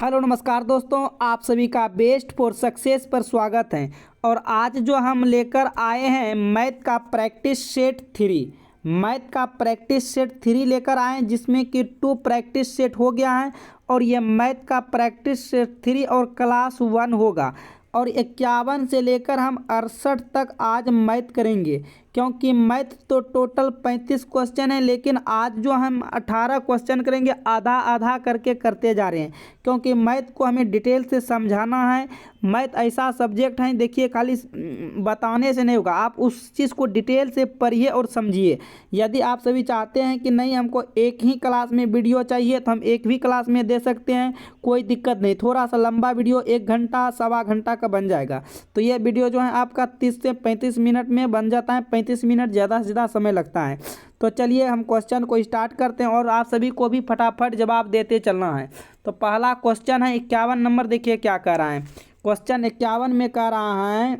Hello नमस्कार दोस्तों, आप सभी का बेस्ट फॉर सक्सेस पर स्वागत है। और आज जो हम लेकर आए हैं मैथ का प्रैक्टिस सेट 3। मैथ का प्रैक्टिस सेट 3 लेकर आए हैं, जिसमें कि 2 प्रैक्टिस सेट हो गया है। और ये मैथ का प्रैक्टिस सेट 3 और क्लास 1 होगा। और 51 से लेकर हम 68 तक आज मैथ करेंगे, क्योंकि मैथ तो टोटल 35 क्वेश्चन है, लेकिन आज जो हम 18 क्वेश्चन करेंगे आधा आधा करके करते जा रहे हैं, क्योंकि मैथ को हमें डिटेल से समझाना है। मैथ ऐसा सब्जेक्ट है, देखिए खाली बताने से नहीं होगा, आप उस चीज़ को डिटेल से पढ़िए और समझिए। यदि आप सभी चाहते हैं कि नहीं हमको एक ही क्लास में वीडियो चाहिए, तो हम एक भी क्लास में दे सकते हैं, कोई दिक्कत नहीं। थोड़ा सा लंबा वीडियो 1 घंटा सवा घंटा का बन जाएगा, तो ये वीडियो जो है आपका 30 से 35 मिनट में बन जाता है। 35 मिनट ज़्यादा से ज़्यादा समय लगता है। तो चलिए हम क्वेश्चन को स्टार्ट करते हैं, और आप सभी को भी फटाफट जवाब देते चलना है। तो पहला क्वेश्चन है 51 नंबर, देखिए क्या कह रहा है। क्वेश्चन 51 में कह रहा है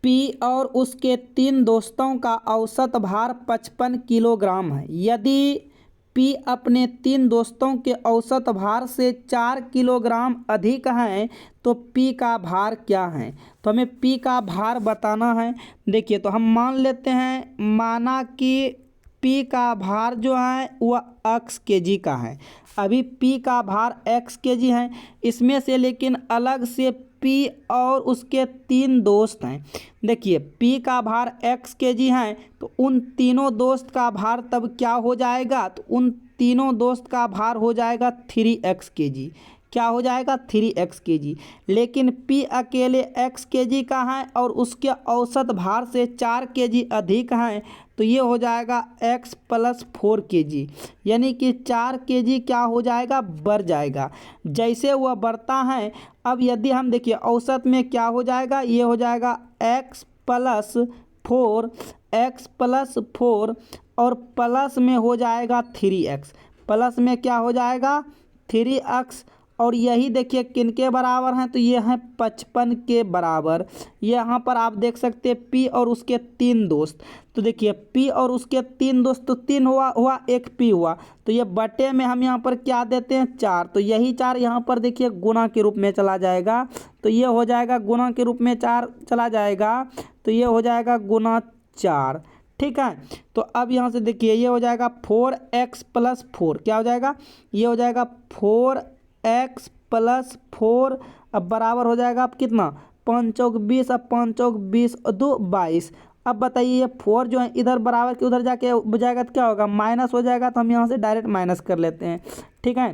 पी और उसके 3 दोस्तों का औसत भार 55 किलोग्राम है। यदि पी अपने 3 दोस्तों के औसत भार से 4 किलोग्राम अधिक है, तो पी का भार क्या है। तो हमें पी का भार बताना है। देखिए, तो हम मान लेते हैं, माना कि पी का भार जो है वह x kg का है। अभी पी का भार x kg है, इसमें से लेकिन अलग से पी और उसके 3 दोस्त हैं। देखिए, पी का भार x kg है, तो उन तीनों दोस्त का भार तब क्या हो जाएगा, तो उन तीनों दोस्त का भार हो जाएगा 3x kg। क्या हो जाएगा, 3x kg। लेकिन P अकेले x kg का है और उसके औसत भार से 4 kg अधिक है, तो ये हो जाएगा x + 4 kg, यानी कि 4 kg क्या हो जाएगा, बढ़ जाएगा। जैसे वह बढ़ता है, अब यदि हम देखिए औसत में क्या हो जाएगा, ये हो जाएगा x + 4, x + 4 और प्लस में हो जाएगा 3x। प्लस में क्या हो जाएगा, 3x। और यही देखिए किनके बराबर हैं, तो ये हैं 55 के बराबर। यहाँ पर आप देख सकते हैं पी और उसके 3 दोस्त। तो देखिए पी और उसके 3 दोस्त, तो 3 हुआ एक पी हुआ, तो ये बटे में हम यहाँ पर क्या देते हैं, 4। तो यही 4 यहाँ पर देखिए गुणा के रूप में चला जाएगा, तो ये हो जाएगा गुणा के रूप में 4 चला जाएगा, तो ये हो जाएगा गुणा 4। ठीक है, तो अब यहाँ से देखिए ये हो जाएगा 4x + 4, क्या हो जाएगा, ये हो जाएगा 4x + 4। अब बराबर हो जाएगा अब कितना, 5 चौक 20, अब 5 चौक 20 और 2 22। अब बताइए ये 4 जो है इधर बराबर के उधर जाके बजाएगा तो क्या होगा, माइनस हो जाएगा। तो हम यहाँ से डायरेक्ट माइनस कर लेते हैं। ठीक है,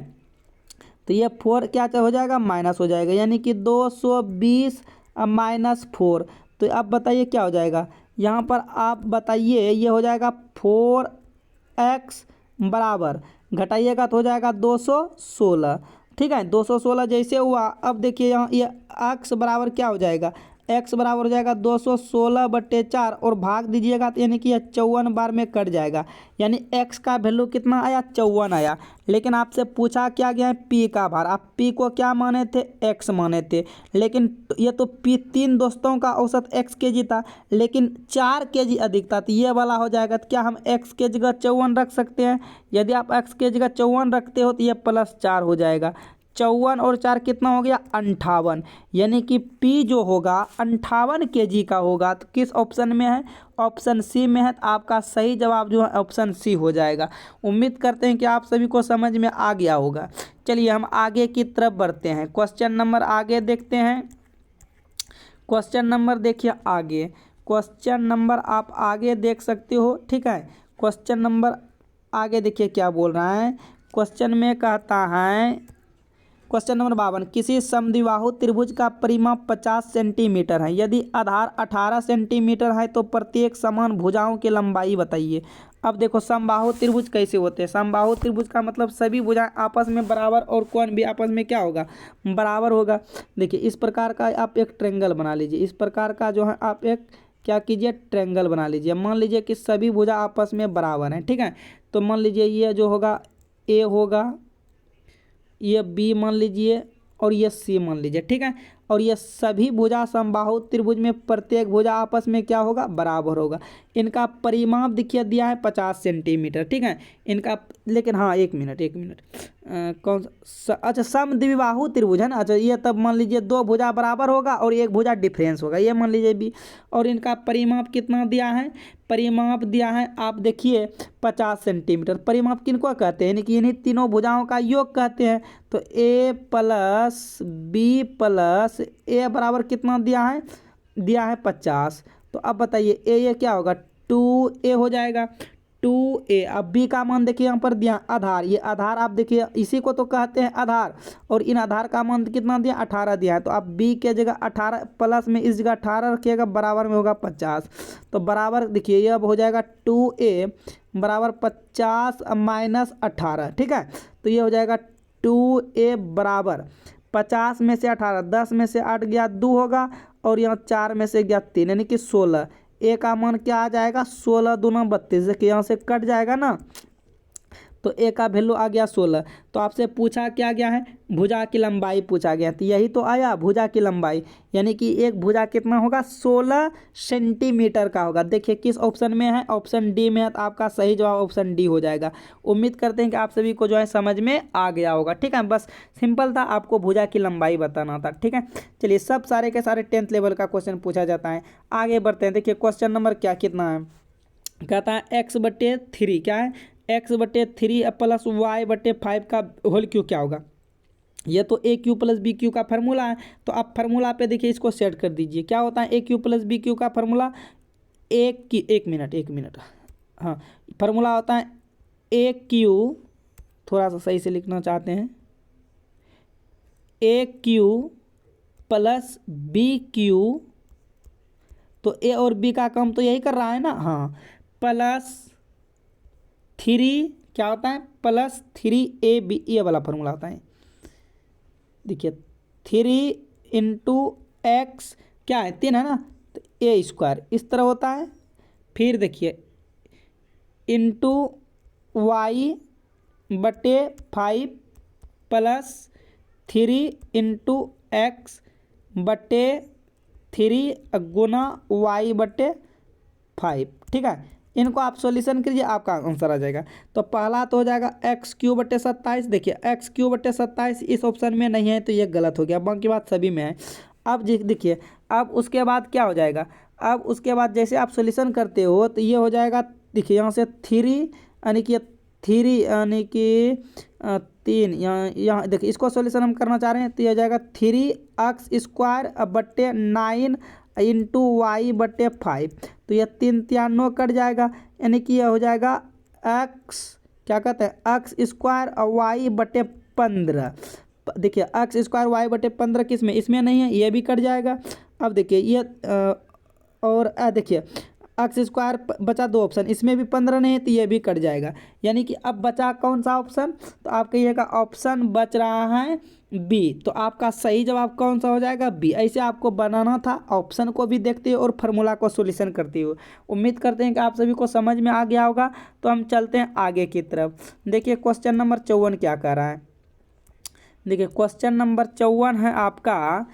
तो ये 4 क्या हो जाएगा, माइनस हो जाएगा, यानी कि 220 -4। तो अब बताइए क्या हो जाएगा, यहाँ पर आप बताइए, ये हो जाएगा 4x बराबर घटाइएगा तो हो जाएगा 216। ठीक है, 216 जैसे हुआ, अब देखिए यहाँ ये x बराबर क्या हो जाएगा, x बराबर हो जाएगा 216/4 और भाग दीजिएगा, तो यानी कि यह 54 बार में कट जाएगा, यानी x का वैल्यू कितना आया, 54 आया। लेकिन आपसे पूछा क्या गया है, p का भार। आप p को क्या माने थे, x माने थे, लेकिन ये तो p 3 दोस्तों का औसत x kg था, लेकिन 4 kg अधिक था, तो ये वाला हो जाएगा। तो क्या हम x की जगह 54 रख सकते हैं। यदि आप x की जगह 54 रखते हो, तो ये +4 हो जाएगा। 54 और 4 कितना हो गया, 58, यानी कि P जो होगा 58 kg का होगा। तो किस ऑप्शन में है, ऑप्शन सी में है। तो आपका सही जवाब जो है ऑप्शन सी हो जाएगा। उम्मीद करते हैं कि आप सभी को समझ में आ गया होगा। चलिए हम आगे की तरफ बढ़ते हैं, क्वेश्चन नंबर आगे देखते हैं। क्वेश्चन नंबर देखिए आगे, क्वेश्चन नंबर आप आगे देख सकते हो। ठीक है, क्वेश्चन नंबर आगे देखिए क्या बोल रहा है। क्वेश्चन में कहता है, क्वेश्चन नंबर 52, किसी समद्विबाहु त्रिभुज का परिमाप 50 सेंटीमीटर है। यदि आधार 18 सेंटीमीटर है, तो प्रत्येक समान भुजाओं की लंबाई बताइए। अब देखो समबाहु त्रिभुज कैसे होते हैं। समबाहु त्रिभुज का मतलब सभी भुजाएं आपस में बराबर और कोण भी आपस में क्या होगा, बराबर होगा। देखिए इस प्रकार का आप एक ट्रायंगल बना लीजिए। इस प्रकार का जो है आप एक क्या कीजिए, ट्रायंगल बना लीजिए। मान लीजिए कि सभी भुजा आपस में बराबर हैं। ठीक है, तो मान लीजिए ये जो होगा ए होगा, ये बी मान लीजिए और ये सी मान लीजिए। ठीक है, और ये सभी भुजा समबाहु त्रिभुज में प्रत्येक भुजा आपस में क्या होगा, बराबर होगा। इनका परिमाप देखिए दिया है 50 सेंटीमीटर, ठीक है इनका। लेकिन हाँ एक मिनट अच्छा समद्विबाहु त्रिभुज है ना। अच्छा ये तब मान लीजिए दो भुजा बराबर होगा और एक भुजा डिफरेंस होगा, ये मान लीजिए भी। और इनका परिमाप कितना दिया है, परिमाप दिया है आप देखिए 50 सेंटीमीटर। परिमाप किनको कहते हैं, यानी कि इन्हीं तीनों भुजाओं का योग कहते हैं। तो ए प्लस बी प्लस ए बराबर कितना दिया है 50। तो अब बताइए ये क्या होगा, 2a हो जाएगा 2a। अब बी का मान देखिए यहाँ पर दिया आधार, ये आधार आप देखिए इसी को तो कहते हैं आधार। और इन आधार का मान कितना दिया 18 दिया है। तो आप बी के जगह 18 प्लस में इस जगह 18 रखिएगा, बराबर में होगा 50। तो बराबर देखिए ये अब हो जाएगा 2a बराबर 50 माइनस 18, ठीक है। तो ये हो जाएगा 2a बराबर 50 में से 18, 10 में से 8 गया 2 होगा, और यहाँ 4 में से गया 3 यानी कि 16। ए का मान क्या आ जाएगा 16 दूना 32, देखिए यहाँ से कट जाएगा ना, तो ए का वैल्यू आ गया 16। तो आपसे पूछा क्या गया है, भुजा की लंबाई पूछा गया, तो यही तो आया भुजा की लंबाई, यानी कि एक भुजा कितना होगा 16 सेंटीमीटर का होगा। देखिए किस ऑप्शन में है, ऑप्शन डी में है, तो आपका सही जवाब ऑप्शन डी हो जाएगा। उम्मीद करते हैं कि आप सभी को जो है समझ में आ गया होगा, ठीक है। बस सिंपल था, आपको भुजा की लंबाई बताना था, ठीक है। चलिए सब सारे के सारे 10th लेवल का क्वेश्चन पूछा जाता है। आगे बढ़ते हैं, देखिए क्वेश्चन नंबर कितना है, कहता है x/3 क्या है, x/3 प्लस y/5 का होल क्यू क्या होगा। ये तो ए क्यू प्लस बी क्यू का फार्मूला है। तो आप फार्मूला पे देखिए इसको सेट कर दीजिए। क्या होता है ए क्यू प्लस बी क्यू का फार्मूला, एक मिनट हाँ, फार्मूला होता है ए क्यू, थोड़ा सा सही से लिखना चाहते हैं, ए क्यू प्लस बी क्यू, तो ए और बी का काम तो यही कर रहा है ना, हाँ, प्लस 3 क्या होता है, प्लस 3ab, ये वाला फार्मूला होता है। देखिए 3 इंटू एक्स क्या है 3 है ना, तो ए स्क्वायर इस तरह होता है। फिर देखिए into y/5 plus 3 into x बटे 3 गुना y/5, ठीक है। इनको आप सॉल्यूशन कीजिए, आपका आंसर आ जाएगा। तो पहला तो हो जाएगा x³/27, देखिए x³/27 इस ऑप्शन में नहीं है तो ये गलत हो गया, बाकी बात सभी में है। अब देखिए अब उसके बाद क्या हो जाएगा, अब उसके बाद जैसे आप सॉल्यूशन करते हो तो ये हो जाएगा, देखिए यहाँ से 3 यानी कि 3 यानी कि 3 यहाँ देखिए इसको सॉल्यूशन हम करना चाह रहे हैं, तो ये हो जाएगा 3x² बटे 9 इंटू y/5। तो यह 3 3 9 कट जाएगा, यानी कि यह हो जाएगा x क्या कहते हैं x² और y/15। देखिए x² y/15 किस में, इसमें नहीं है, ये भी कट जाएगा। अब देखिए ये और देखिए x² बचा 2 ऑप्शन, इसमें भी 15 नहीं है तो ये भी कट जाएगा, यानी कि अब बचा कौन सा ऑप्शन, तो आप कहिएगा ऑप्शन बच रहा है बी। तो आपका सही जवाब कौन सा हो जाएगा, बी। ऐसे आपको बनाना था, ऑप्शन को भी देखते हो और फार्मूला को सॉल्यूशन करते हो। उम्मीद करते हैं कि आप सभी को समझ में आ गया होगा। तो हम चलते हैं आगे की तरफ। देखिए क्वेश्चन नंबर 54 क्या कह रहा है, देखिए क्वेश्चन नंबर 54 है आपका,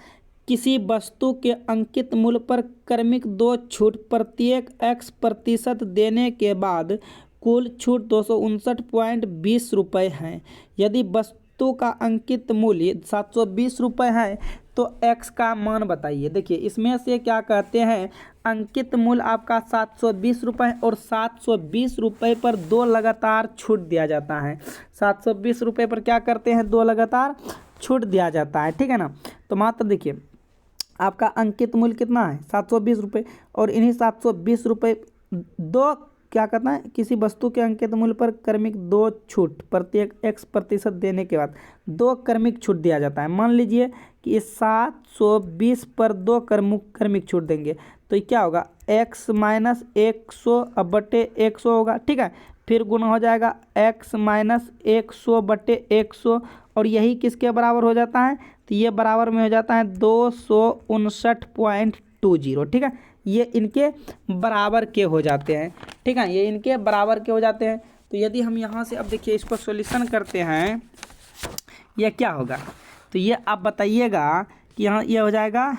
किसी वस्तु के अंकित मूल्य पर क्रमिक 2 छूट प्रत्येक x% देने के बाद कुल छूट 259.20 रुपये हैं। यदि वस्तु का अंकित मूल्य 720 रुपये है तो x का मान बताइए। देखिए इसमें से क्या कहते हैं, अंकित मूल्य आपका 720 रुपये और 720 रुपये पर 2 लगातार छूट दिया जाता है। 720 रुपये पर क्या करते हैं, 2 लगातार छूट दिया जाता है, ठीक है ना। तो मात्र देखिए आपका अंकित मूल्य कितना है 720 रुपये, और इन्हीं 720 रुपये 2 क्या करना है, किसी वस्तु के अंकित मूल्य पर क्रमिक 2 छूट प्रत्येक x% देने के बाद 2 क्रमिक छूट दिया जाता है। मान लीजिए कि 720 पर 2 क्रमिक छूट देंगे तो ये क्या होगा, x माइनस 100 बटे 100 होगा, ठीक है। फिर गुना हो जाएगा x माइनस 100 बटे 100, और यही किसके बराबर हो जाता है, तो ये बराबर में हो जाता है 259.20, ठीक है। ये इनके बराबर के हो जाते हैं, ठीक है, ये इनके बराबर के हो जाते हैं। तो यदि हम यहाँ से अब देखिए इसको सॉल्यूशन करते हैं, ये क्या होगा, तो ये आप बताइएगा कि यहाँ ये हो जाएगा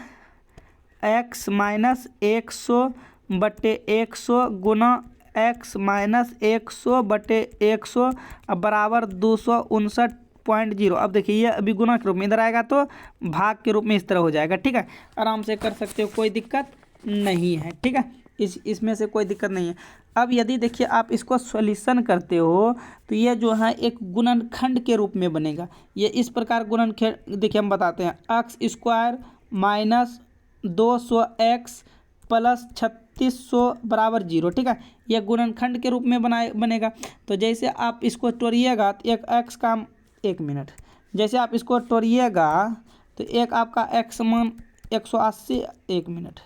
x माइनस 100 बटे 100 गुना x माइनस 100 बटे 100 बराबर 259.0। अब देखिए ये अभी गुना के रूप में इधर आएगा तो भाग के रूप में इस तरह हो जाएगा। ठीक है, आराम से कर सकते हो, कोई दिक्कत नहीं है। ठीक है, इसमें से कोई दिक्कत नहीं है। अब यदि देखिए आप इसको सॉल्यूशन करते हो तो ये जो है एक गुणनखंड के रूप में बनेगा। ये इस प्रकार गुणनखंड देखिए हम बताते हैं, x square minus 200x plus 3600 बराबर 0। ठीक है, यह गुणनखंड के रूप में बनेगा। तो जैसे आप इसको तोड़िएगा तो एक एक्स का, एक मिनट, जैसे आप इसको तोड़िएगा तो एक आपका एक्स मान 180, एक मिनट,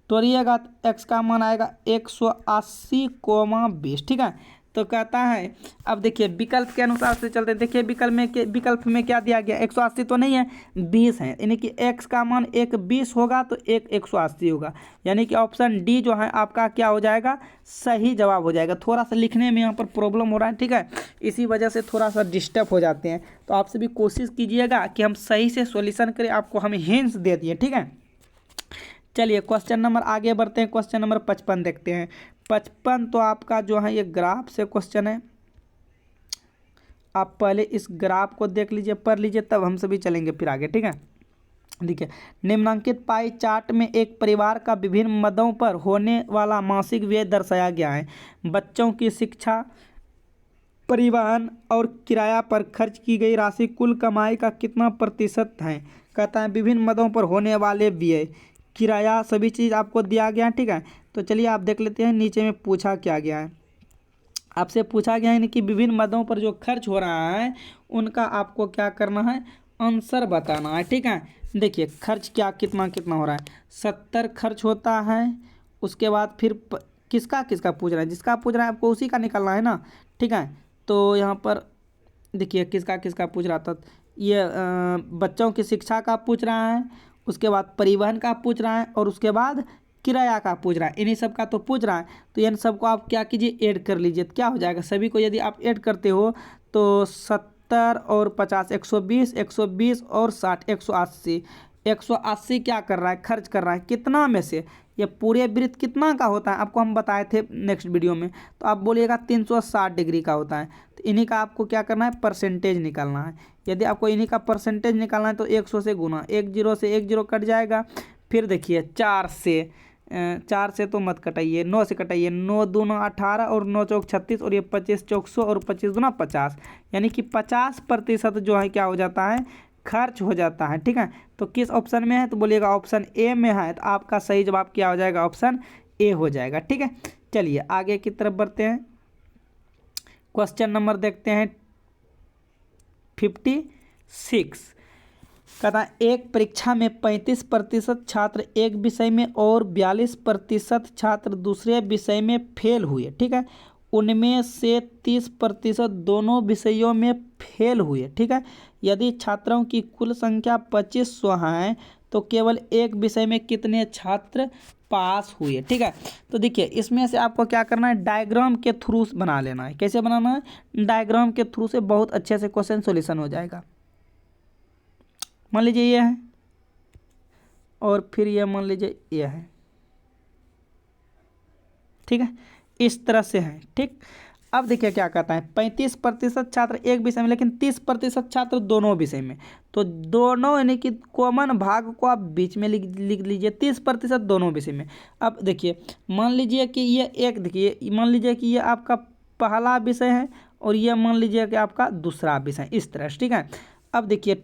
तोड़िएगा तो एक्स का मान आएगा 180,20। ठीक है, तो कहता है अब देखिए विकल्प के अनुसार से चलते हैं। देखिए विकल्प में क्या दिया गया, 180 तो नहीं है, 20 है, यानी कि एक्स का मान एक 20 होगा तो एक 180 होगा, यानी कि ऑप्शन डी जो है आपका क्या हो जाएगा, सही जवाब हो जाएगा। थोड़ा सा लिखने में यहाँ पर प्रॉब्लम हो रहा है। ठीक है, इसी वजह से थोड़ा सा डिस्टर्ब हो जाते हैं। तो आपसे भी कोशिश कीजिएगा कि हम सही से सॉल्यूशन करें, आपको हम हिंट्स दे दिए। ठीक है, चलिए क्वेश्चन नंबर आगे बढ़ते हैं। क्वेश्चन नंबर 55 देखते हैं। 55 तो आपका जो है ये ग्राफ से क्वेश्चन है। आप पहले इस ग्राफ को देख लीजिए, पढ़ लीजिए, तब हम सभी चलेंगे फिर आगे। ठीक है, देखिए निम्नलिखित पाई चार्ट में एक परिवार का विभिन्न मदों पर होने वाला मासिक व्यय दर्शाया गया है। बच्चों की शिक्षा, परिवहन और किराया पर खर्च की गई राशि कुल कमाई का कितना प्रतिशत है। कहता है विभिन्न मदों पर होने वाले व्यय, किराया, सभी चीज़ आपको दिया गया है। ठीक है, तो चलिए आप देख लेते हैं नीचे में पूछा क्या गया है। आपसे पूछा गया है कि विभिन्न मदों पर जो खर्च हो रहा है उनका आपको क्या करना है, आंसर बताना है। ठीक है, देखिए खर्च क्या कितना कितना हो रहा है, 70 खर्च होता है। उसके बाद फिर किसका किसका पूछ रहा है, जिसका पूछ रहा है आपको उसी का निकालना है ना। ठीक है, तो यहाँ पर देखिए किसका किसका पूछ रहा था, ये बच्चों की शिक्षा का पूछ रहा है, उसके बाद परिवहन का पूछ रहा है, और उसके बाद किराया का पूछ रहा है। इन्हीं सब का तो पूछ रहा है, तो इन सबको आप क्या कीजिए, ऐड कर लीजिए। तो क्या हो जाएगा, सभी को यदि आप ऐड करते हो तो 70 और 50 120, 120 और 60 180। 180 क्या कर रहा है, खर्च कर रहा है। कितना में से, ये पूरे वृत्त कितना का होता है आपको हम बताए थे नेक्स्ट वीडियो में, तो आप बोलिएगा 360 डिग्री का होता है। तो इन्हीं का आपको क्या करना है, परसेंटेज निकालना है। यदि आपको इन्हीं का परसेंटेज निकालना है तो 100 से गुना, 10 से 10 कट जाएगा। फिर देखिए 4 से तो मत कटाइए, 9 से कटाइए, 9 दूना 18 और 9 चौक 36 और ये 25 चौक 100 और 25 दूना 50, यानी कि 50% जो है क्या हो जाता है, खर्च हो जाता है। ठीक है, तो किस ऑप्शन में है, तो बोलिएगा ऑप्शन ए में है। तो आपका सही जवाब क्या हो जाएगा, ऑप्शन ए हो जाएगा। ठीक है, चलिए आगे की तरफ बढ़ते हैं। क्वेश्चन नंबर देखते हैं 56। कहता है एक परीक्षा में 35% छात्र एक विषय में और 42% छात्र दूसरे विषय में फेल हुए। ठीक है, उनमें से 30% दोनों विषयों में फेल हुए। ठीक है, यदि छात्रों की कुल संख्या 2500 है तो केवल एक विषय में कितने छात्र पास हुए। ठीक है, तो देखिए इसमें से आपको क्या करना है, डायग्राम के थ्रू बना लेना है। कैसे बनाना है, डायग्राम के थ्रू से बहुत अच्छे से क्वेश्चन सॉल्यूशन हो जाएगा। मान लीजिए ये है और फिर ये मान लीजिए ये है। ठीक है, इस तरह से है। ठीक, अब देखिए क्या कहता है, 35% छात्र एक विषय में लेकिन 30% छात्र दोनों विषय में। तो दोनों यानी कि कॉमन भाग को आप बीच में लिख लीजिए, 30% दोनों विषय में। अब देखिए मान लीजिए कि ये एक, देखिए मान लीजिए कि ये आपका पहला विषय है और ये मान लीजिए कि आपका दूसरा विषय, इस तरह से। ठीक है, अब देखिए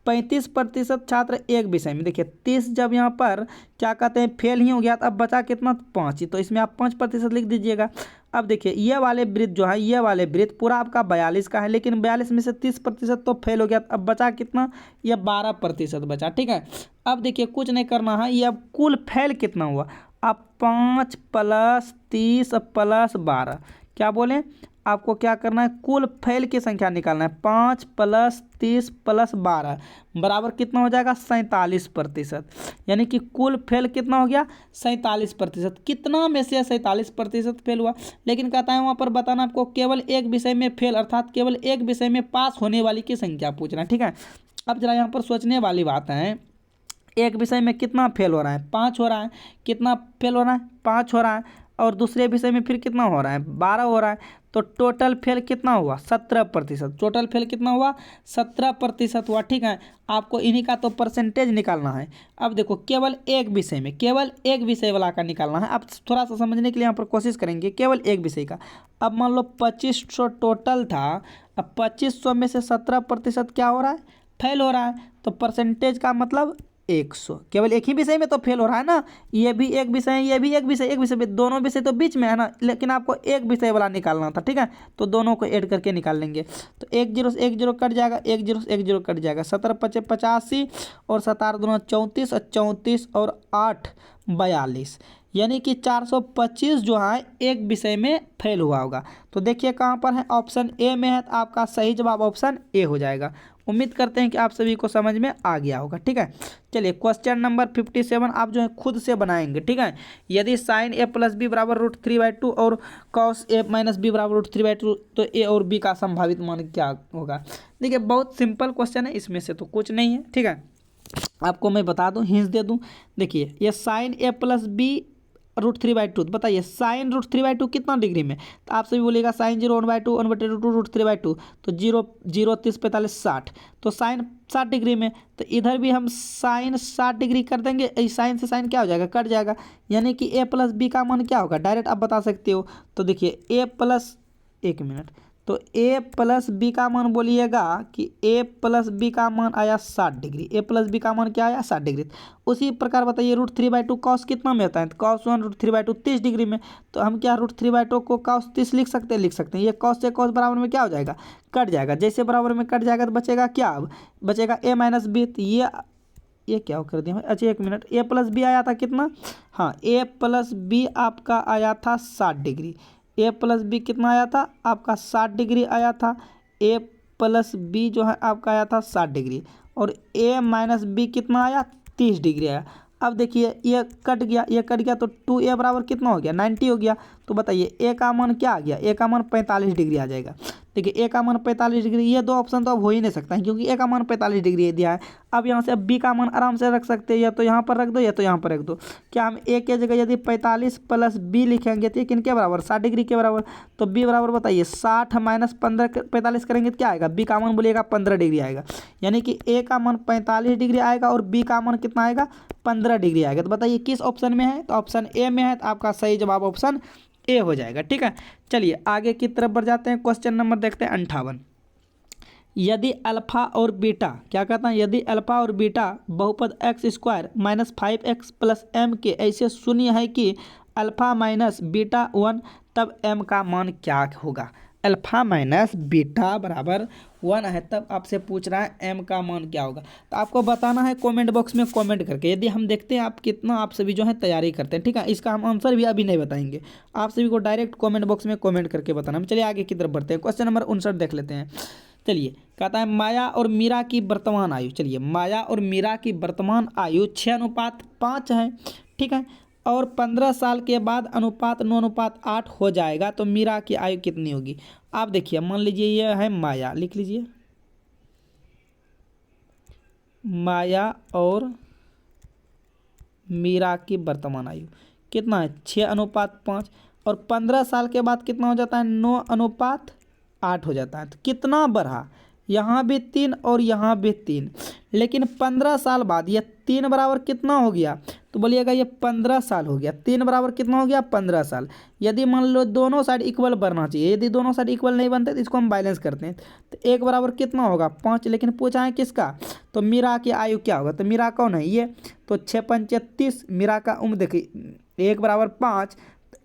35% छात्र एक विषय में, देखिए 30 जब यहाँ पर क्या कहते हैं फेल ही हो गया, तो अब बचा कितना, 5 ही, तो इसमें आप 5% लिख दीजिएगा। अब देखिए ये वाले वृत्त जो है, ये वाले वृत्त पूरा आपका 42 का है, लेकिन 42 में से 30% तो फेल हो गया, अब बचा कितना, ये 12% बचा। ठीक है, अब देखिए कुछ नहीं करना है, ये अब कुल फेल कितना हुआ, अब 5 + 30 + 12, क्या बोले, आपको क्या करना है, कुल फेल की संख्या निकालना है। 5 + 30 + 12 बराबर कितना हो जाएगा, 47%, यानी कि कुल फेल कितना हो गया, 47%। कितना में से 47% फेल हुआ, लेकिन कहता है वहाँ पर बताना आपको केवल एक विषय में फेल, अर्थात केवल एक विषय में पास होने वाली की संख्या पूछना। ठीक है, अब जरा यहाँ पर सोचने वाली बात है, एक विषय में कितना फेल हो रहा है, 5 हो रहा है। कितना फेल हो रहा है, 5 हो रहा है। और दूसरे विषय में फिर कितना हो रहा है, 12 हो रहा है। तो टोटल फेल कितना हुआ, 17%। टोटल फेल कितना हुआ, 17% हुआ। ठीक है, आपको इन्हीं का तो परसेंटेज निकालना है। अब देखो केवल एक विषय में, केवल एक विषय वाला का निकालना है। अब थोड़ा सा समझने के लिए यहाँ पर कोशिश करेंगे, केवल एक विषय का। अब मान लो 2500 टोटल था, अब 2500 में से 17% क्या हो रहा है, फेल हो रहा है। तो परसेंटेज का मतलब 100। केवल एक ही विषय में तो फेल हो रहा है ना, ये भी एक विषय है, ये भी एक विषय, एक विषय में, दोनों विषय तो बीच में है ना, लेकिन आपको एक विषय वाला निकालना था। ठीक है, तो दोनों को ऐड करके निकाल लेंगे। तो 1 0 से 1 0 कट जाएगा, 1 0 से 1 0 कट जाएगा। 17 5 85 और 17 दूना 34 और 34 और 8 42, यानी कि 425 जो है एक विषय में फेल हुआ होगा। तो देखिए कहाँ पर है, ऑप्शन ए में है। तो आपका सही जवाब ऑप्शन ए हो जाएगा। उम्मीद करते हैं कि आप सभी को समझ में आ गया होगा। ठीक है, चलिए क्वेश्चन नंबर 57 आप जो है खुद से बनाएंगे। ठीक है, यदि साइन ए प्लस बी बराबर √3/2 और कॉस ए माइनस बी बराबर √3/2 तो ए और बी का संभावित मान क्या होगा। देखिए बहुत सिंपल क्वेश्चन है, इसमें से तो कुछ नहीं है। ठीक है, आपको मैं बता दूं, हिंस दे दूं। देखिए ये साइन ए प्लस बी √3/2, बताइए साइन √3/2 कितना डिग्री में। तो आप सभी बोलिएगा साइन 0 1/2 1/2 √3/2, तो 0 0 30 45 60, तो साइन 60 डिग्री में। तो इधर भी हम साइन 60 डिग्री कर देंगे, साइन से साइन क्या हो जाएगा, कट जाएगा। यानी कि ए प्लस बी का मान क्या होगा, डायरेक्ट आप बता सकते हो। तो देखिए ए प्लस, एक मिनट, तो ए प्लस बी का मान बोलिएगा कि ए प्लस बी का मान आया 60 डिग्री। ए प्लस बी का मान क्या आया, 60 डिग्री। उसी प्रकार बताइए √3/2 कॉस कितना में होता है, तो कॉस 1 √3/2 30 डिग्री में। तो हम क्या √3/2 को कॉस 30 लिख सकते हैं, लिख सकते हैं। ये कॉस से कॉस बराबर में क्या हो जाएगा, कट जाएगा। जैसे बराबर में कट जाएगा तो बचेगा क्या, अब बचेगा a माइनस बी। तो ये क्या कर दिया, अच्छा एक मिनट, ए प्लस बी आया था कितना, हाँ ए प्लस बी आपका आया था 60 डिग्री। ए प्लस बी कितना आया था आपका, 60 डिग्री आया था। ए प्लस बी जो है आपका आया था 60 डिग्री, और ए माइनस बी कितना आया, 30 डिग्री आया। अब देखिए ये कट गया, ये कट गया, तो 2a बराबर कितना हो गया, 90 हो गया। तो बताइए ए का मान क्या आ गया, ए का मान 45 डिग्री आ जाएगा। देखिए ए का मान 45 डिग्री, ये दो ऑप्शन तो अब हो ही नहीं सकता है, क्योंकि ए का मान 45 डिग्री दिया है। अब यहाँ से अब बी का मान आराम से रख सकते हैं, या तो यहाँ पर रख दो या तो यहाँ पर रख दो। क्या हम ए के जगह यदि 45 प्लस बी लिखेंगे तो ये किन के बराबर, 60 डिग्री के बराबर। तो बी बराबर बताइए 60 माइनस 15 45 करेंगे तो क्या आएगा, बी का मान बोलिएगा 15 डिग्री आएगा। यानी कि ए का मान 45 डिग्री आएगा और बी का मान कितना आएगा, 15 डिग्री आएगा। तो बताइए किस ऑप्शन में है, तो ऑप्शन ए में है। तो आपका सही जवाब ऑप्शन ए हो जाएगा। ठीक है, चलिए आगे की तरफ बढ़ जाते हैं। क्वेश्चन नंबर देखते हैं 58। यदि अल्फा और बीटा, क्या कहता है, यदि अल्फा और बीटा बहुपद x² minus 5x plus m के ऐसे शून्य है कि अल्फा माइनस बीटा 1, तब m का मान क्या होगा। अल्फा माइनस बीटा बराबर 1 है, तब आपसे पूछ रहा है m का मान क्या होगा। तो आपको बताना है कमेंट बॉक्स में कमेंट करके। यदि हम देखते हैं आप कितना आप सभी जो है तैयारी करते हैं। ठीक है, इसका हम आंसर भी अभी नहीं बताएंगे, आप सभी को डायरेक्ट कमेंट बॉक्स में कमेंट करके बताना। चलिए आगे की तरफ बढ़ते हैं। क्वेश्चन नंबर 59 देख लेते हैं। चलिए कहता है माया और मीरा की वर्तमान आयु, चलिए माया और मीरा की वर्तमान आयु 6:5 है। ठीक है, और 15 साल के बाद अनुपात 9:8 हो जाएगा, तो मीरा की आयु कितनी होगी। आप देखिए मान लीजिए ये है माया, लिख लीजिए माया और मीरा की वर्तमान आयु कितना है, 6:5, और 15 साल के बाद कितना हो जाता है, 9:8 हो जाता है। तो कितना बढ़ा, यहाँ भी 3 और यहाँ भी 3, लेकिन 15 साल बाद ये 3 बराबर कितना हो गया, तो बोलिएगा ये 15 साल हो गया। 3 बराबर कितना हो गया, 15 साल। यदि मान लो दोनों साइड इक्वल बढ़ना चाहिए, यदि दोनों साइड इक्वल नहीं बनते तो इसको हम बैलेंस करते हैं। तो 1 बराबर कितना होगा, 5, लेकिन पूछा है किसका, तो मीरा की आयु क्या होगा। तो मीरा कौन है ये, तो 6 5 30, मीरा का उम्र देखिए 1 बराबर 5,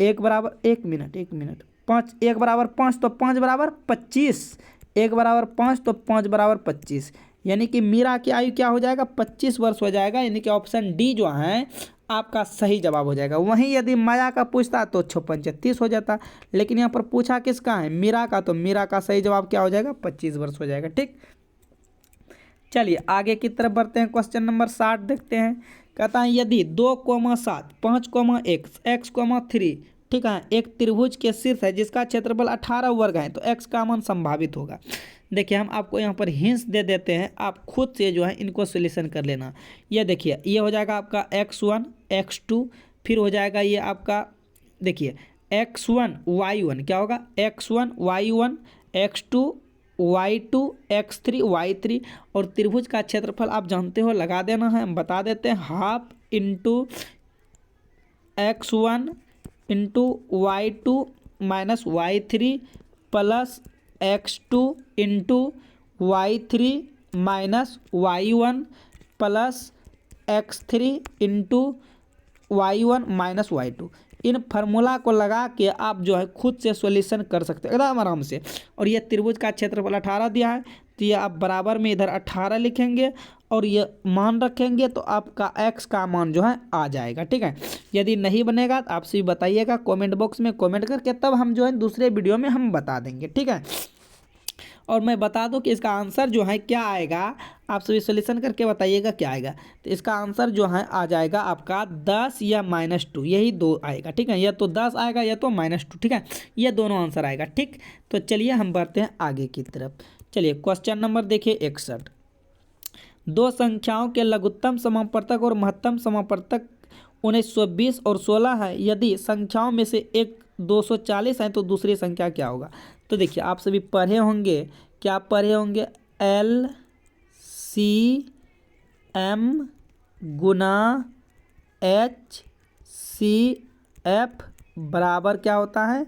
1 बराबर 1 मिनट 5, 1 बराबर 5 तो 5 बराबर 25, 1 बराबर 5 तो 5 बराबर 25, यानी कि मीरा की आयु क्या हो जाएगा, 25 वर्ष हो जाएगा। यानी कि ऑप्शन डी जो है आपका सही जवाब हो जाएगा। वहीं यदि माया का पूछता तो 6 5 30 हो जाता, लेकिन यहाँ पर पूछा किसका है, मीरा का, तो मीरा का सही जवाब क्या हो जाएगा, 25 वर्ष हो जाएगा। ठीक, चलिए आगे की तरफ बढ़ते हैं। क्वेश्चन नंबर 60 देखते हैं। कहता है यदि 2,7 5,1 x, 3 ठीक है। एक त्रिभुज के शीर्ष है जिसका क्षेत्रफल 18 वर्ग है, तो x का मान संभावित होगा। देखिए हम आपको यहाँ पर हिंट्स दे देते हैं, आप खुद से जो है इनको सॉल्यूशन कर लेना। ये देखिए ये हो जाएगा आपका x1 x2, फिर हो जाएगा ये आपका देखिए x1 y1, क्या होगा x1 y1 x2 y2 x3 y3, और त्रिभुज का क्षेत्रफल आप जानते हो, लगा देना है। हम बता देते हैं half into x1 into y2 minus y3 plus x2 into y3 minus y1 plus x3 into y1 minus y2। इन फार्मूला को लगा के आप जो है खुद से सॉल्यूशन कर सकते हो एकदम आराम से। और ये त्रिभुज का क्षेत्रफल 18 दिया है, तो ये आप बराबर में इधर 18 लिखेंगे और ये मान रखेंगे, तो आपका x का मान जो है आ जाएगा। ठीक है, यदि नहीं बनेगा तो आपसे भी बताइएगा कमेंट बॉक्स में कमेंट करके, तब हम जो है दूसरे वीडियो में हम बता देंगे। ठीक है, और मैं बता दूं कि इसका आंसर जो है क्या आएगा, आप सभी सॉल्यूशन करके बताइएगा क्या आएगा। तो इसका आंसर जो है आ जाएगा आपका 10 या -2, यही दो आएगा। ठीक है, या तो 10 आएगा या तो -2। ठीक है, ये दोनों आंसर आएगा। ठीक, तो चलिए हम बढ़ते हैं आगे की तरफ। चलिए क्वेश्चन नंबर देखिए 61। दो संख्याओं के लघुत्तम समापवर्तक और महत्तम समापवर्तक 1920 और 16 है। यदि संख्याओं में से एक 240 है तो दूसरी संख्या क्या होगा। तो देखिए आप सभी पढ़े होंगे, क्या पढ़े होंगे, LCM गुना HCF बराबर क्या होता है,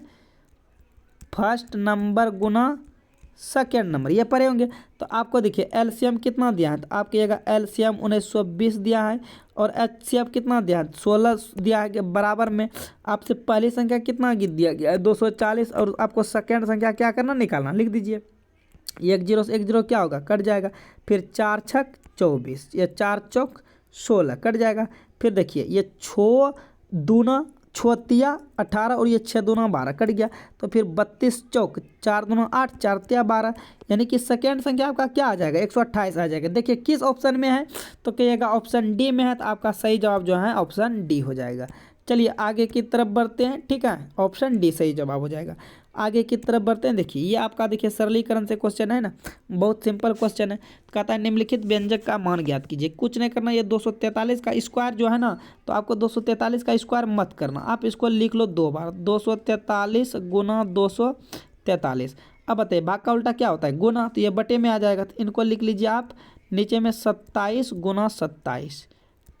फर्स्ट नंबर गुना सेकेंड नंबर, ये पढ़े होंगे। तो आपको देखिए एलसीएम कितना दिया है, तो आपकी जगह एलसीएम 1920 दिया है और एचसीएफ कितना दिया है 16 दिया है, कि बराबर में आपसे पहली संख्या कितना दिया गया है 240, और आपको सेकेंड संख्या क्या करना, निकालना। लिख दीजिए 1 0 से 1 0 क्या होगा, कट जाएगा। फिर 4 छक 24, ये 4 चौक 16 कट जाएगा। फिर देखिए ये 6 दूना 6 तिया 18 और ये 6 दूना 12 कट गया। तो फिर 32 चौक 4 दूना 8 4 तिया 12, यानी कि सेकेंड संख्या आपका क्या आ जाएगा 128 आ जाएगा। देखिए किस ऑप्शन में है, तो कहिएगा ऑप्शन डी में है, तो आपका सही जवाब जो है ऑप्शन डी हो जाएगा। चलिए आगे की तरफ बढ़ते हैं। ठीक है, ऑप्शन डी सही जवाब हो जाएगा। आगे की तरफ बढ़ते हैं। देखिए ये आपका देखिए सरलीकरण से क्वेश्चन है ना, बहुत सिंपल क्वेश्चन है। कहता है निम्नलिखित व्यंजक का मान ज्ञात कीजिए। कुछ नहीं करना, ये 243 का स्क्वायर जो है ना, तो आपको 243 का स्क्वायर मत करना, आप इसको लिख लो 2 बार, 243 गुना 243। अब बताइए भाग का उल्टा क्या होता है, गुना, तो ये बटे में आ जाएगा, तो इनको लिख लीजिए आप नीचे में 27 गुना 27।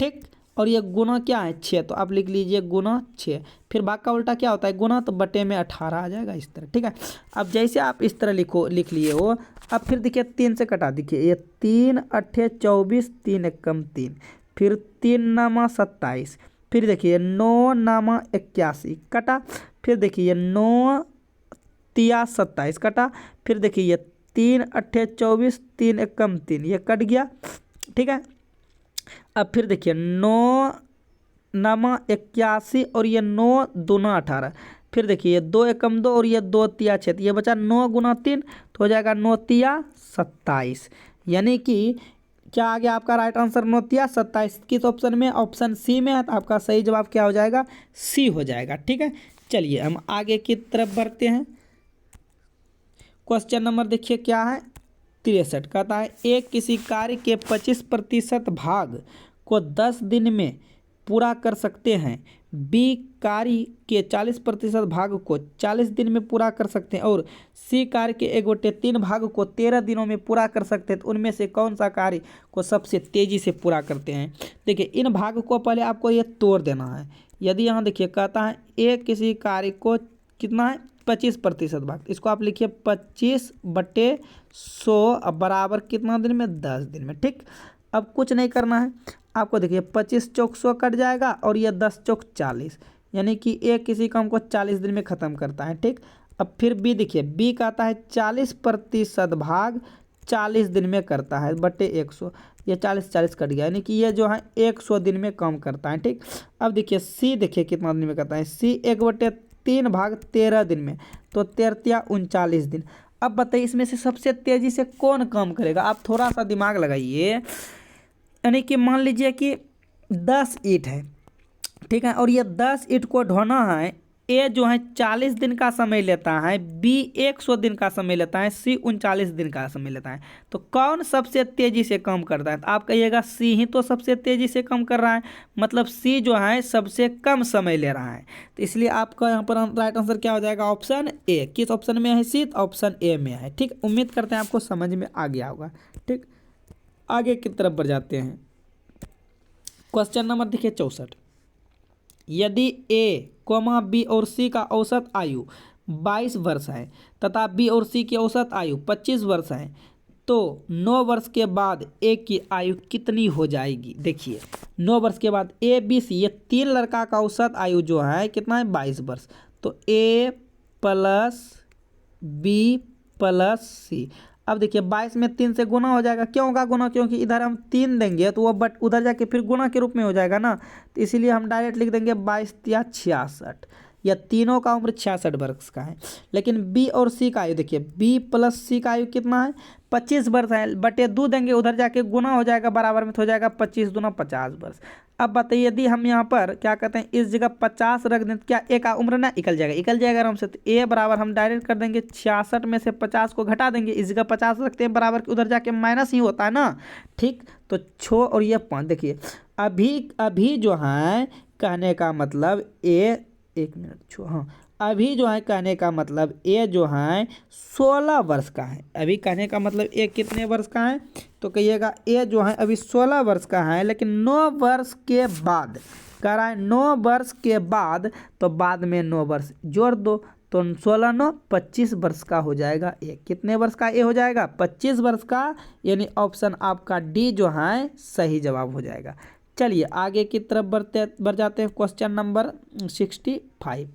ठीक, और ये गुना क्या है 6, तो आप लिख लीजिए गुना 6। फिर भाग का उल्टा क्या होता है, गुना, तो बटे में 18 आ जाएगा इस तरह। ठीक है, अब जैसे आप इस तरह लिख लिए हो, अब फिर देखिए 3 से कटा, देखिए ये 3 8 24 3 एकम 3, फिर 3 नामा 27, फिर देखिए 9 नामा 81 कटा, फिर देखिए 9 तिया 27 कटा, फिर देखिए ये 3 8 24 3 एकम 3, ये कट गया। ठीक है, अब फिर देखिए 9 नामा 81 और ये 9 दूना 18, फिर देखिए ये 2 एकम 2 और ये 2 तिया 6, ये बचा 9 गुना 3, तो हो जाएगा 9 तिया 27, यानी कि क्या आ गया आपका राइट आंसर 9 तिया 27। किस ऑप्शन में, ऑप्शन सी में है, तो आपका सही जवाब क्या हो जाएगा, सी हो जाएगा। ठीक है, चलिए हम आगे की तरफ बढ़ते हैं। क्वेश्चन नंबर देखिए क्या है 63। कहता है एक किसी कार्य के 25% भाग को 10 दिन में पूरा कर सकते हैं, बी कार्य के 40% भाग को 40 दिन में पूरा कर सकते हैं, और सी कार्य के 1/3 भाग को 13 दिनों में पूरा कर सकते हैं, तो उनमें से कौन सा कार्य को सबसे तेजी से पूरा करते हैं। देखिए इन भाग को पहले आपको ये तोड़ देना है। यदि यहाँ देखिए कहता है एक किसी कार्य को कितना है 25% भाग, इसको आप लिखिए 25/100 बराबर कितना दिन में 10 दिन में। ठीक, अब कुछ नहीं करना है आपको, देखिए 25 चौक 100 कट जाएगा और ये 10 चौक 40, यानी कि एक किसी काम को 40 दिन में ख़त्म करता है। ठीक, अब फिर बी देखिए, बी कहता है 40% भाग 40 दिन में करता है बटे 100, ये 40 कट गया, यानी कि ये जो है 100 दिन में काम करता है। ठीक, अब देखिए सी देखिए कितना दिन में करता है, सी 1/3 भाग 13 दिन में, तो 13 39 दिन। अब बताइए इसमें से सबसे तेज़ी से कौन काम करेगा, आप थोड़ा सा दिमाग लगाइए। यानी कि मान लीजिए कि 10 ईंट है, ठीक है, और ये 10 ईंट को ढोना है ए जो है 40 दिन का समय लेता है, बी 100 दिन का समय लेता है, सी 39 दिन का समय लेता है। तो कौन सबसे तेजी से कम करता है? तो आप कहिएगा सी ही तो सबसे तेजी से कम कर रहा है, मतलब सी जो है सबसे कम समय ले रहा है। तो इसलिए आपका यहाँ पर राइट आंसर क्या हो जाएगा? Option A. किस ऑप्शन में है सी? ऑप्शन ए में है। ठीक, उम्मीद करते हैं आपको समझ में आ गया होगा। ठीक, आगे की तरफ बढ़ जाते हैं। क्वेश्चन नंबर देखिए 64। यदि ए, बी और सी का औसत आयु 22 वर्ष है तथा बी और सी की औसत आयु 25 वर्ष है, तो 9 वर्ष के बाद ए की आयु कितनी हो जाएगी? देखिए 9 वर्ष के बाद ए बी सी, ये तीन लड़का का औसत आयु जो है कितना है? 22 वर्ष। तो ए प्लस बी प्लस सी। अब देखिए 22 में 3 से गुना हो जाएगा। क्यों होगा गुना? क्योंकि इधर हम 3 देंगे तो वो बट उधर जाके फिर गुना के रूप में हो जाएगा ना, तो इसीलिए हम डायरेक्ट लिख देंगे 22 या 66। या तीनों का उम्र 66 वर्ष का है। लेकिन बी और सी का आयु देखिए, बी प्लस सी का आयु कितना है? 25 वर्ष है। बटे 2 देंगे, उधर जाके गुना हो जाएगा, बराबर में तो हो जाएगा 25 दूना 50 वर्ष। अब बताइए यदि हम यहाँ पर क्या कहते हैं, इस जगह 50 रख दें तो क्या ए का उम्र ना निकल जाएगा? निकल जाएगा आराम से। तो ए बराबर हम डायरेक्ट कर देंगे 66 में से 50 को घटा देंगे, इस जगह 50 रखते हैं बराबर, उधर जाके माइनस ही होता है ना। ठीक, तो 6 और ये 5। देखिए अभी जो है कहने का मतलब ए, एक मिनट छो, हाँ, अभी जो है कहने का मतलब ए जो है 16 वर्ष का है। अभी कहने का मतलब ए कितने वर्ष का है? तो कहिएगा ए जो है अभी 16 वर्ष का है, लेकिन 9 वर्ष के बाद कह रहा है 9 वर्ष के बाद, तो बाद में 9 वर्ष जोड़ दो, तो 16 9 25 वर्ष का हो जाएगा ए। कितने वर्ष का ए हो जाएगा? 25 वर्ष का, यानी ऑप्शन आपका डी जो है सही जवाब हो जाएगा। चलिए आगे की तरफ बढ़ जाते हैं। क्वेश्चन नंबर 65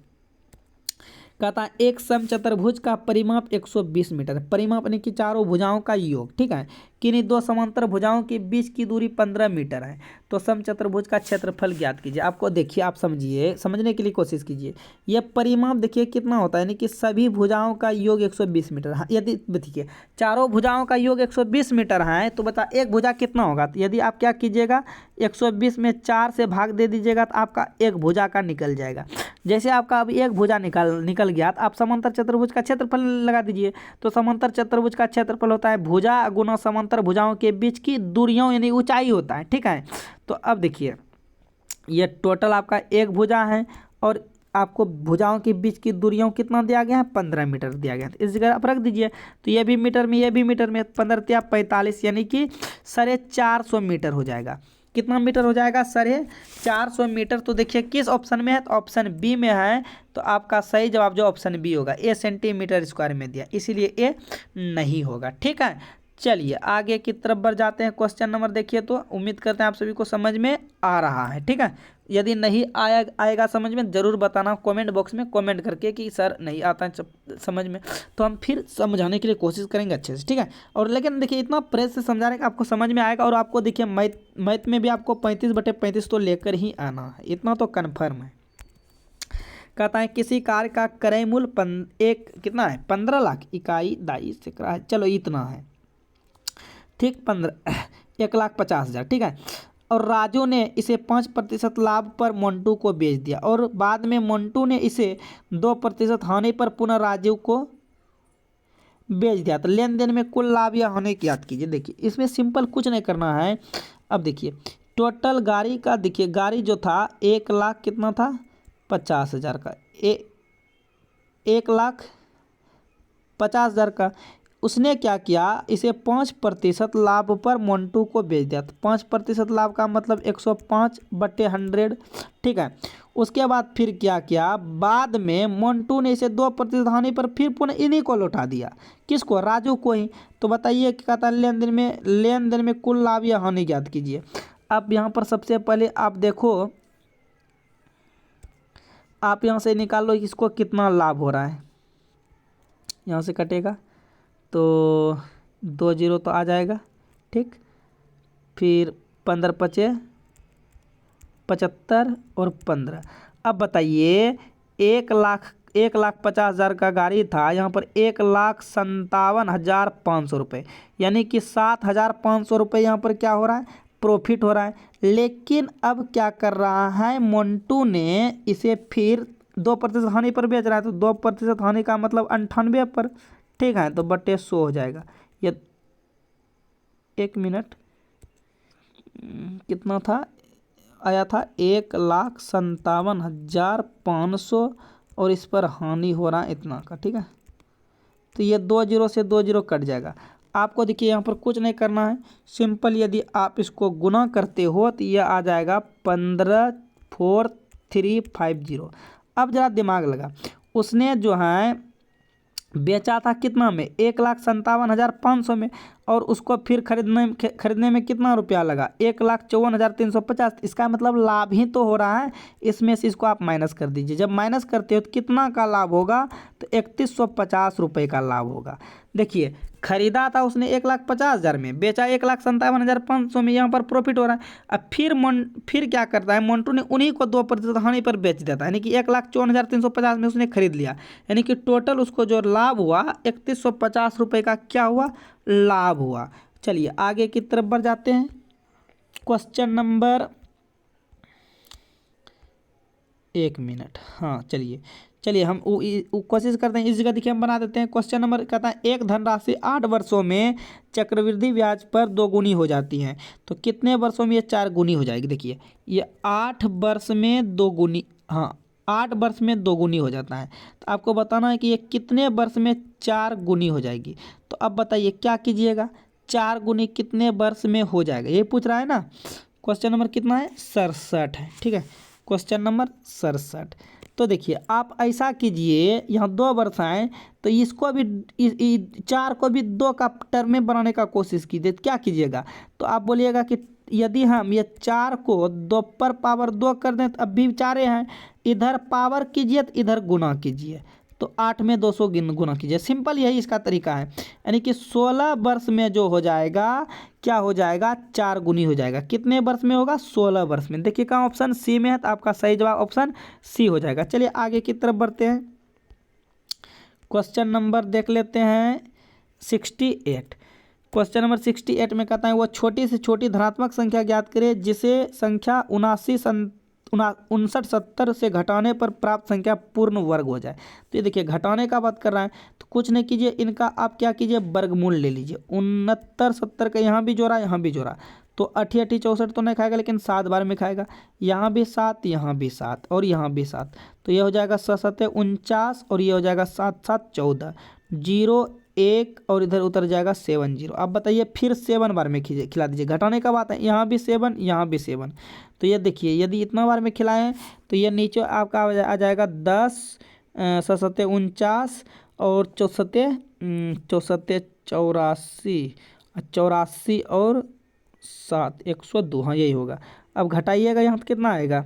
कहता है एक समचतुर्भुज का परिमाप 120 मीटर है। परिमाप यानी कि चारों भुजाओं का योग। ठीक है, किन्हीं दो समांतर भुजाओं के बीच की दूरी 15 मीटर है। तो समचतुर्भुज का क्षेत्रफल ज्ञात कीजिए। आपको देखिए, आप समझिए, समझने के लिए कोशिश कीजिए। यह परिमाप देखिए कितना होता है, यानी कि सभी भुजाओं का योग 120 मीटर। हाँ, यदि देखिए चारों भुजाओं का योग 120 मीटर है, तो बता एक भुजा कितना होगा? तो यदि आप क्या कीजिएगा, 120 में 4 से भाग दे दीजिएगा, तो आपका एक भुजा का निकल जाएगा। जैसे आपका अभी एक भुजा निकल गया, तो आप समांतर चतुर्भुज का क्षेत्रफल लगा दीजिए। तो समांतर चतुर्भुज का क्षेत्रफल होता है भुजा गुना समांतर भुजाओं के बीच की दूरियों, यानी ऊंचाई होता है। ठीक है, तो अब देखिए ये टोटल आपका एक भुजा है और आपको भुजाओं के बीच की दूरियों कितना दिया गया है? 15 मीटर दिया गया है। इस जगह आप रख दीजिए, तो ये भी मीटर में, ये भी मीटर में, 15 या 45, यानी कि 450 मीटर हो जाएगा। कितना मीटर हो जाएगा? 450 मीटर। तो देखिए किस ऑप्शन में है? तो ऑप्शन बी में है। तो आपका सही जवाब जो ऑप्शन बी होगा, ए सेंटीमीटर स्क्वायर में दिया, इसीलिए ए नहीं होगा। ठीक है, चलिए आगे की तरफ बढ़ जाते हैं। क्वेश्चन नंबर देखिए, तो उम्मीद करते हैं आप सभी को समझ में आ रहा है। ठीक है, यदि नहीं आएगा समझ में, ज़रूर बताना कमेंट बॉक्स में कमेंट करके कि सर नहीं आता है समझ में, तो हम फिर समझाने के लिए कोशिश करेंगे अच्छे से। ठीक है, और लेकिन देखिए इतना प्रेस से समझा रहे कि आपको समझ में आएगा। और आपको देखिए मैथ में भी आपको 35/35 तो लेकर ही आना है, इतना तो कन्फर्म है। कहता है किसी कार का क्रय मूल्य कितना है? 15 लाख इकाई दाई से करा है। चलो इतना है, ठीक, 1,50,000। ठीक है, और राजू ने इसे 5% लाभ पर मोन्टू को बेच दिया, और बाद में मोन्टू ने इसे 2% हानि पर पुनः राजू को बेच दिया। तो लेन देन में कुल लाभ या हानि की याद कीजिए। देखिए इसमें सिंपल कुछ नहीं करना है। अब देखिए टोटल गाड़ी का, देखिए गाड़ी जो था 1 लाख कितना था? 50,000 का, 1,50,000 का। उसने क्या किया, इसे 5% लाभ पर मोन्टू को बेच दिया। तो 5% लाभ का मतलब 105/100। ठीक है, उसके बाद फिर क्या किया, बाद में मोन्टू ने इसे 2% हानि पर फिर पुनः इन्हीं को लौटा दिया। किसको? राजू को ही। तो बताइए क्या कहता है, लेन देन में कुल लाभ या हानि ज्ञात कीजिए। अब यहाँ पर सबसे पहले आप देखो, आप यहाँ से निकाल लो इसको कितना लाभ हो रहा है। यहाँ से कटेगा तो 2 0 तो आ जाएगा। ठीक, फिर 15 पचे 75 और 15। अब बताइए 1,50,000 का गाड़ी था, यहाँ पर 1,57,500 रुपये, यानी कि 7,500 रुपये यहाँ पर क्या हो रहा है? प्रॉफिट हो रहा है। लेकिन अब क्या कर रहा है, मोन्टू ने इसे फिर 2% हानि पर बेच रहा है तो 2% हानि का मतलब 98 पर, ठीक है, तो बटे 100 हो जाएगा। ये 1 मिनट कितना था, आया था 1,57,500 और इस पर हानि हो रहा है इतना का, ठीक है। तो ये 2 जीरो से 2 जीरो कट जाएगा। आपको देखिए यहाँ पर कुछ नहीं करना है, सिंपल यदि आप इसको गुना करते हो तो ये आ जाएगा 15,4350। अब जरा दिमाग लगा, उसने जो है बेचा था कितना में, 1,57,500 में, और उसको फिर खरीदने में कितना रुपया लगा, 1,54,350। इसका मतलब लाभ ही तो हो रहा है, इसमें से इसको आप माइनस कर दीजिए। जब माइनस करते हो तो कितना का लाभ होगा, तो 3,150 रुपये का लाभ होगा। देखिए खरीदा था उसने 1,50,000 में, बेचा 1,57,500 में, यहाँ पर प्रॉफिट हो रहा है। अब फिर क्या करता है मोन्टू ने, उन्हीं को 2% हानि पर बेच देता है, यानी कि 1,54,350 में उसने खरीद लिया, यानी कि टोटल उसको जो लाभ हुआ 3,150 रुपये का क्या हुआ, लाभ हुआ। चलिए आगे की तरफ बढ़ जाते हैं। क्वेश्चन नंबर 1 मिनट, हाँ चलिए हम कोशिश करते हैं इस जगह, देखिए हम बना देते हैं। क्वेश्चन नंबर कहता है एक धनराशि 8 वर्षों में चक्रवृद्धि ब्याज पर 2 गुनी हो जाती है, तो कितने वर्षों में ये 4 गुनी हो जाएगी। देखिए ये 8 वर्ष में 2 गुनी, हाँ 8 वर्ष में 2 गुनी हो जाता है, तो आपको बताना है कि ये कितने वर्ष में 4 गुनी हो जाएगी। तो अब बताइए क्या कीजिएगा, 4 गुनी कितने वर्ष में हो जाएगा, ये पूछ रहा है ना। क्वेश्चन नंबर कितना है, 67 है, ठीक है, क्वेश्चन नंबर 67। तो देखिए आप ऐसा कीजिए, यहाँ 2 वर्ष आए तो इसको भी 4 को भी 2 का टर्म में बनाने का कोशिश कीजिए। क्या कीजिएगा, तो आप बोलिएगा कि यदि हम ये 4 को 2 पर पावर 2 कर दें तो अब भी 4 हैं, इधर पावर कीजिए तो इधर गुना कीजिए, तो 8 में 200 गुना कीजिए। सिंपल यही इसका तरीका है, यानी कि 16 वर्ष में जो हो जाएगा क्या हो जाएगा, 4 गुनी हो जाएगा। कितने वर्ष में होगा, 16 वर्ष में। देखिए कहाँ ऑप्शन सी में है, तो आपका सही जवाब ऑप्शन सी हो जाएगा। चलिए आगे की तरफ बढ़ते हैं। क्वेश्चन नंबर देख लेते हैं 68। क्वेश्चन नंबर 68 में कहता है वो छोटी से छोटी धनात्मक संख्या ज्ञात करे जिसे संख्या 59 70 से घटाने पर प्राप्त संख्या पूर्ण वर्ग हो जाए। तो ये देखिए घटाने का बात कर रहा है, तो कुछ नहीं कीजिए, इनका आप क्या कीजिए, वर्गमूल ले लीजिए। 69 70 का यहाँ भी जोड़ा यहाँ भी जोड़ा, तो 8 8 64 तो नहीं खाएगा, लेकिन 7 बार में खाएगा। यहाँ भी 7 यहाँ भी 7 और यहाँ भी 7, तो ये हो जाएगा 7 7 49 और ये हो जाएगा 7 7 14, 0 1 और इधर उतर जाएगा 7 0। अब बताइए फिर 7 बार में खिला दीजिए, घटाने का बात है, यहाँ भी 7 यहाँ भी 7। तो ये देखिए यदि इतना बार में खिलाएं तो ये नीचे आपका आ जाएगा 10 7 7 49 और 64 84 और 7 102, हाँ यही होगा। अब घटाइएगा यहाँ तो कितना आएगा,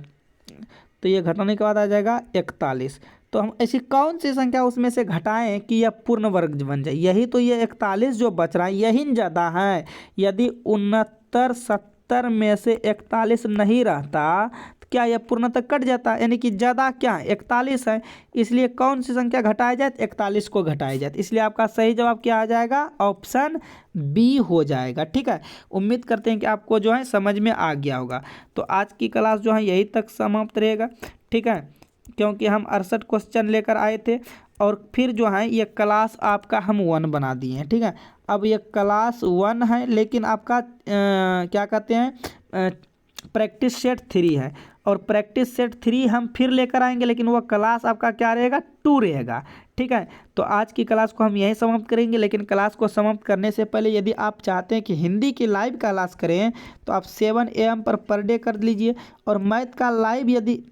तो ये घटाने के बाद आ जाएगा 41। तो हम ऐसी कौन सी संख्या उसमें से घटाएं कि यह पूर्ण वर्ग बन जाए, यही तो ये 41 जो बच रहा है यही ज़्यादा है। यदि 69 70 में से 41 नहीं रहता तो क्या यह पूर्णतः कट जाता, यानी कि ज़्यादा क्या 41 है, इसलिए कौन सी संख्या घटाया जाए, 41 को घटाया जाए। इसलिए आपका सही जवाब क्या आ जाएगा, ऑप्शन बी हो जाएगा। ठीक है, उम्मीद करते हैं कि आपको जो है समझ में आ गया होगा। तो आज की क्लास जो है यही तक समाप्त रहेगा, ठीक है, क्योंकि हम 68 क्वेश्चन लेकर आए थे और फिर जो है ये क्लास आपका हम 1 बना दिए हैं। ठीक है, अब ये क्लास 1 है, लेकिन आपका क्या कहते हैं प्रैक्टिस सेट 3 है, और प्रैक्टिस सेट 3 हम फिर लेकर आएंगे, लेकिन वो क्लास आपका क्या रहेगा, 2 रहेगा। ठीक है, तो आज की क्लास को हम यहीं समाप्त करेंगे, लेकिन क्लास को समाप्त करने से पहले यदि आप चाहते हैं कि हिंदी की लाइव क्लास करें तो आप 7 AM पर डे कर लीजिए, और मैथ का लाइव यदि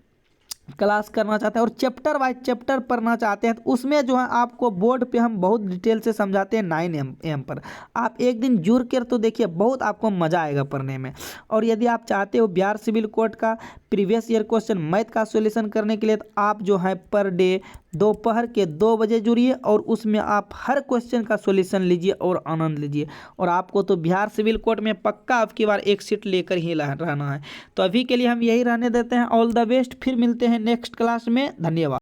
क्लास करना चाहते हैं और चैप्टर वाइज चैप्टर पढ़ना चाहते हैं तो उसमें जो है आपको बोर्ड पे हम बहुत डिटेल से समझाते हैं 9 AM पर। आप एक दिन जुड़ कर तो देखिए, बहुत आपको मज़ा आएगा पढ़ने में। और यदि आप चाहते हो बिहार सिविल कोड का प्रीवियस ईयर क्वेश्चन मैथ का सॉल्यूशन करने के लिए, तो आप जो है पर डे दोपहर के 2 बजे जुड़िए और उसमें आप हर क्वेश्चन का सॉल्यूशन लीजिए और आनंद लीजिए। और आपको तो बिहार सिविल कोड में पक्का अब की बार एक सीट लेकर ही रहना है। तो अभी के लिए हम यही रहने देते हैं। ऑल द बेस्ट, फिर मिलते हैं नेक्स्ट क्लास में। धन्यवाद।